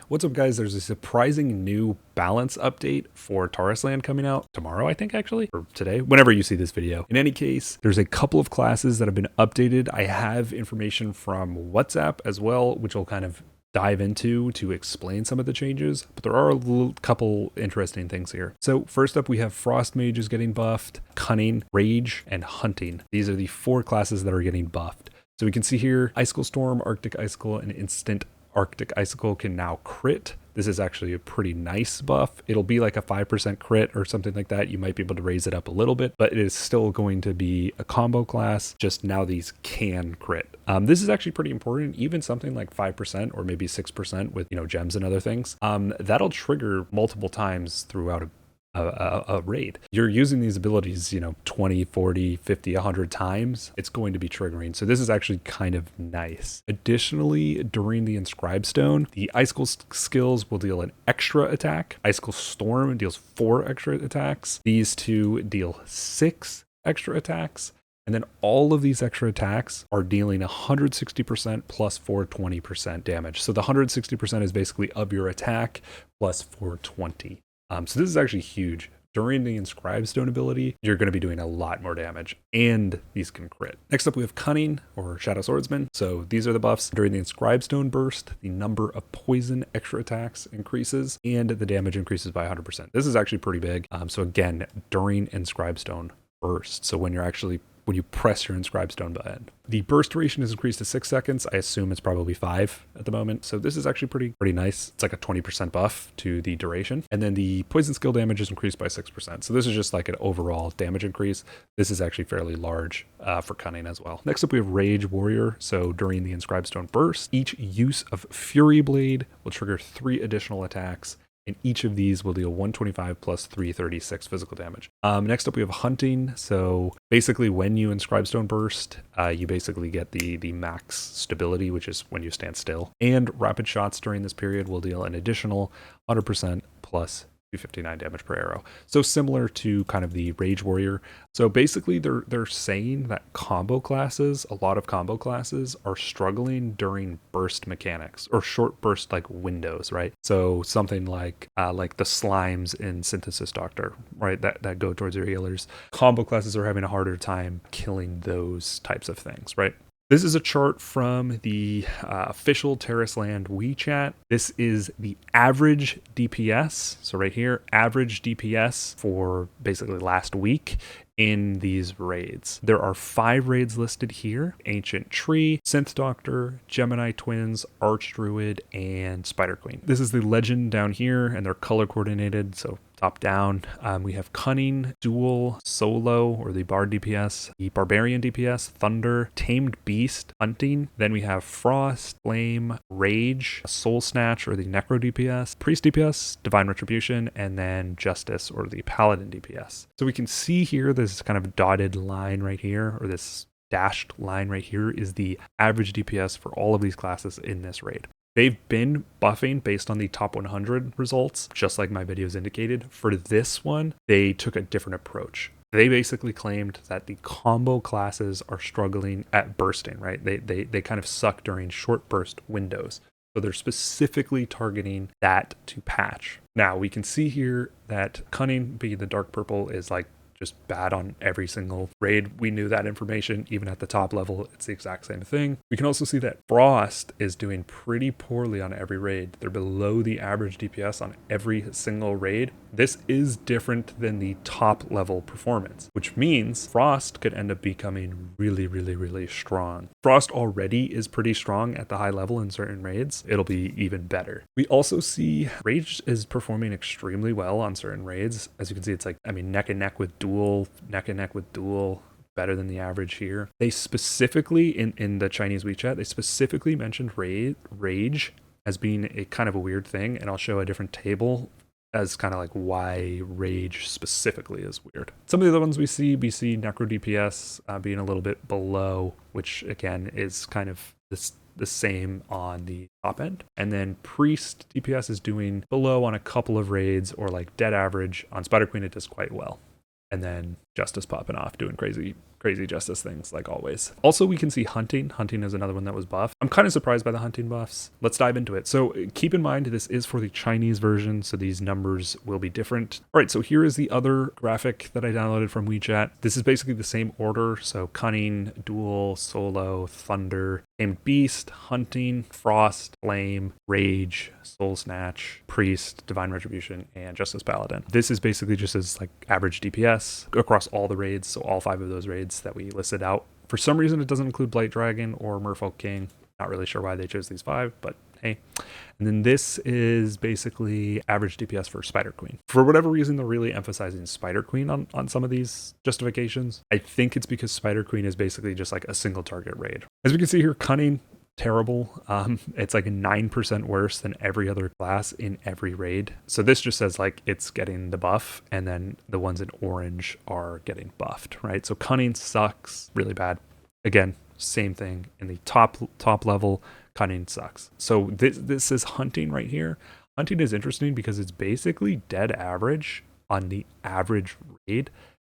What's up, guys? There's a surprising new balance update for Tarisland coming out tomorrow, I think, actually, or today, whenever you see this video. In any case, there's a couple of classes that have been updated. I have information from WhatsApp as well, which will kind of dive into to explain some of the changes, but there are a couple interesting things here. So first up, we have Frost Mage is getting buffed, Cunning, Rage, and Hunting. These are the 4 classes that are getting buffed. So we can see here, Icicle Storm, Arctic Icicle, and Instant Arctic Icicle can now crit. This is actually a pretty nice buff. It'll be like a 5% crit or something like that. You might be able to raise it up a little bit, but it is still going to be a combo class. Just now these can crit. This is actually pretty important. Even something like 5% or maybe 6% with, gems and other things, that'll trigger multiple times throughout a raid. You're using these abilities, 20, 40, 50, 100 times, it's going to be triggering. So this is actually kind of nice. Additionally, during the Inscribed Stone, the Icicle skills will deal an extra attack. Icicle Storm deals 4 extra attacks. These two deal 6 extra attacks. And then all of these extra attacks are dealing 160% plus 420% damage. So the 160% is basically of your attack plus 420. So this is actually huge. During the Inscribed Stone ability, you're going to be doing a lot more damage, and these can crit. Next up, we have Cunning, or Shadow Swordsman. So these are the buffs. During the Inscribed Stone burst, the number of poison extra attacks increases, and the damage increases by 100%. This is actually pretty big. So again, during Inscribed Stone burst. So when you press your Inscribed Stone button. The burst duration is increased to 6 seconds. I assume it's probably 5 at the moment. So this is actually pretty nice. It's like a 20% buff to the duration. And then the poison skill damage is increased by 6%. So this is just like an overall damage increase. This is actually fairly large for Cunning as well. Next up, we have Rage Warrior. So during the Inscribed Stone burst, each use of Fury Blade will trigger 3 additional attacks. And each of these will deal 125 plus 336 physical damage. Next up, we have Hunting. So basically, when you Inscribed Stone burst, you basically get the max stability, which is when you stand still. And rapid shots during this period will deal an additional 100% plus 259 damage per arrow. So similar to kind of the Rage Warrior. So basically they're saying that a lot of combo classes are struggling during burst mechanics or short burst like windows, right? So something like the slimes in Synthesis Doctor, right? That go towards your healers. Combo classes are having a harder time killing those types of things, right? This is a chart from the official Tarisland WeChat. This is the average DPS. So right here, average DPS for basically last week in these raids. There are 5 raids listed here: Ancient Tree, Synth Doctor, Gemini Twins, Archdruid, and Spider Queen. This is the legend down here, and they're color coordinated, so top down. We have Cunning, Duel, Solo, or the Bard DPS, the Barbarian DPS, Thunder, Tamed Beast, Hunting. Then we have Frost, Flame, Rage, Soul Snatch, or the Necro DPS, Priest DPS, Divine Retribution, and then Justice, or the Paladin DPS. So we can see here this kind of dotted line right here, or this dashed line right here, is the average DPS for all of these classes in this raid. They've been buffing based on the top 100 results, just like my videos indicated. For this one, they took a different approach. They basically claimed that the combo classes are struggling at bursting, right? They kind of suck during short burst windows. So they're specifically targeting that to patch. Now we can see here that Cunning, being the dark purple, is like just bad on every single raid. We knew that information. Even at the top level, it's the exact same thing. We can also see that Frost is doing pretty poorly on every raid. They're below the average DPS on every single raid. This is different than the top level performance, which means Frost could end up becoming really, really, really strong. Frost already is pretty strong at the high level in certain raids. It'll be even better. We also see Rage is performing extremely well on certain raids. As you can see, it's like, neck and neck with Duel, better than the average here. They specifically, in the Chinese WeChat, they specifically mentioned Rage as being a kind of a weird thing, and I'll show a different table as kind of like why Rage specifically is weird. Some of the other ones we see Necro DPS being a little bit below, which again is kind of the same on the top end. And then Priest DPS is doing below on a couple of raids, or like dead average. On Spider Queen, it does quite well. And then Justice popping off, doing crazy crazy justice things like always. Also, we can see hunting. Hunting is another one that was buffed. I'm kind of surprised by the hunting buffs. Let's dive into it. So keep in mind, this is for the Chinese version, so these numbers will be different. All right, so here is the other graphic that I downloaded from WeChat. This is basically the same order. So Cunning, Duel, Solo, Thunder, Tamed Beast, Hunting, Frost, Flame, Rage, Soul Snatch, Priest, Divine Retribution, and Justice Paladin. This is basically just as like average DPS across all the raids, so all 5 of those raids that we listed out. For some reason, it doesn't include Blight Dragon or Merfolk King. Not really sure why they chose these 5, but hey. And then this is basically average DPS for Spider Queen. For whatever reason, they're really emphasizing Spider Queen on some of these justifications. I think it's because Spider Queen is basically just like a single target raid. As we can see here, Cunning, terrible. It's like 9% worse than every other class in every raid. So this just says like it's getting the buff, and then the ones in orange are getting buffed, right? So Cunning sucks really bad. Again, same thing in the top level. Cunning sucks. So this is hunting right here. Hunting is interesting because it's basically dead average on the average raid.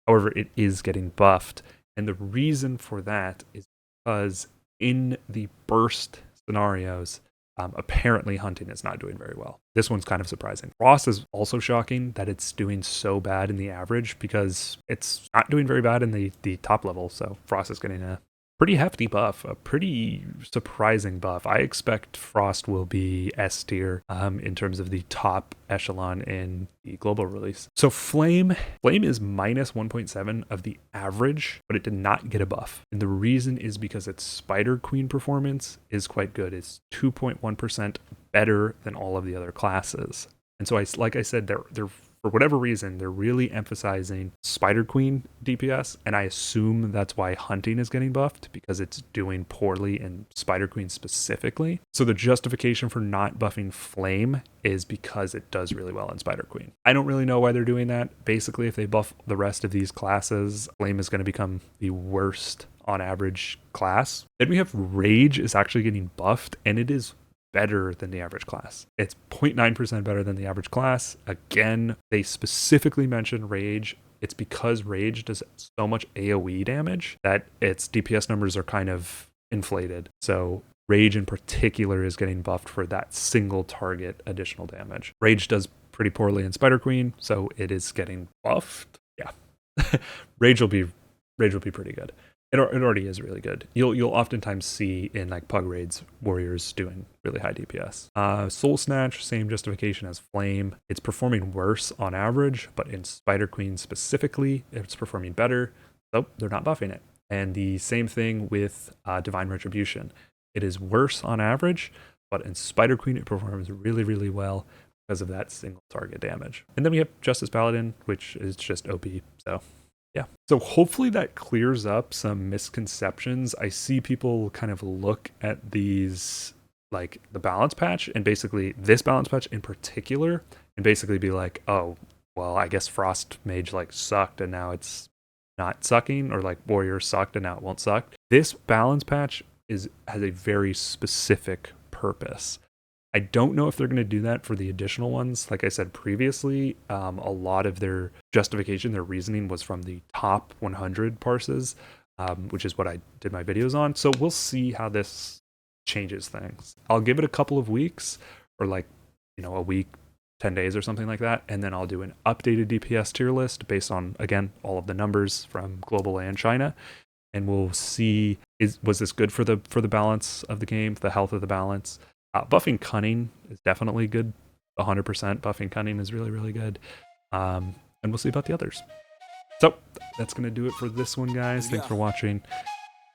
However, it is getting buffed, and the reason for that is because in the burst scenarios, apparently hunting is not doing very well. This one's kind of surprising. Frost is also shocking that it's doing so bad in the average because it's not doing very bad in the top level. So Frost is getting a pretty hefty buff, a pretty surprising buff. I expect Frost will be S tier in terms of the top echelon in the global release. So Flame is minus 1.7 of the average, but it did not get a buff. And the reason is because its Spider Queen performance is quite good. It's 2.1% better than all of the other classes. And so like I said, they're for whatever reason, they're really emphasizing Spider Queen DPS, and I assume that's why Hunting is getting buffed, because it's doing poorly in Spider Queen specifically. So the justification for not buffing Flame is because it does really well in Spider Queen. I don't really know why they're doing that. Basically, if they buff the rest of these classes, Flame is going to become the worst on average class. Then we have Rage is actually getting buffed, and it is better than the average class. It's 0.9% better than the average class. Again, they specifically mention Rage. It's because Rage does so much AoE damage that its DPS numbers are kind of inflated. So Rage in particular is getting buffed for that single target additional damage. Rage does pretty poorly in Spider Queen, so it is getting buffed. Yeah. Rage will be pretty good. It already is really good. You'll oftentimes see in like Pug raids, warriors doing really high DPS. Soul Snatch, same justification as Flame. It's performing worse on average, but in Spider Queen specifically, it's performing better. So they're not buffing it. And the same thing with Divine Retribution. It is worse on average, but in Spider Queen, it performs really, really well because of that single target damage. And then we have Justice Paladin, which is just OP. So yeah. So hopefully that clears up some misconceptions. I see people kind of look at these, like the balance patch, and basically this balance patch in particular, and basically be like, oh, well, I guess Frost Mage like sucked and now it's not sucking, or like Warrior sucked and now it won't suck. This balance patch has a very specific purpose. I don't know if they're going to do that for the additional ones. Like I said previously, a lot of their justification, their reasoning was from the top 100 parses, which is what I did my videos on. So we'll see how this changes things. I'll give it a couple of weeks, or like, a week, 10 days or something like that. And then I'll do an updated DPS tier list based on, again, all of the numbers from global and China. And we'll see, was this good for the balance of the game, the health of the balance? Buffing Cunning is definitely good. 100% buffing Cunning is really, really good. And we'll see about the others. So that's going to do it for this one, guys. Thanks for watching.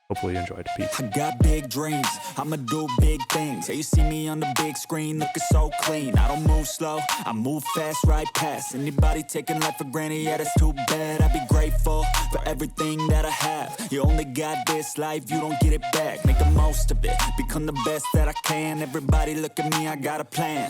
Hopefully you enjoyed. Peace. I got big dreams, I'ma do big things. Yeah, you see me on the big screen looking so clean. I don't move slow, I move fast, right past anybody taking life for granted. Yeah, that's too bad. I'd be grateful for everything that I have. You only got this life, you don't get it back. Make the most of it, become the best that I can. Everybody look at me, I got a plan.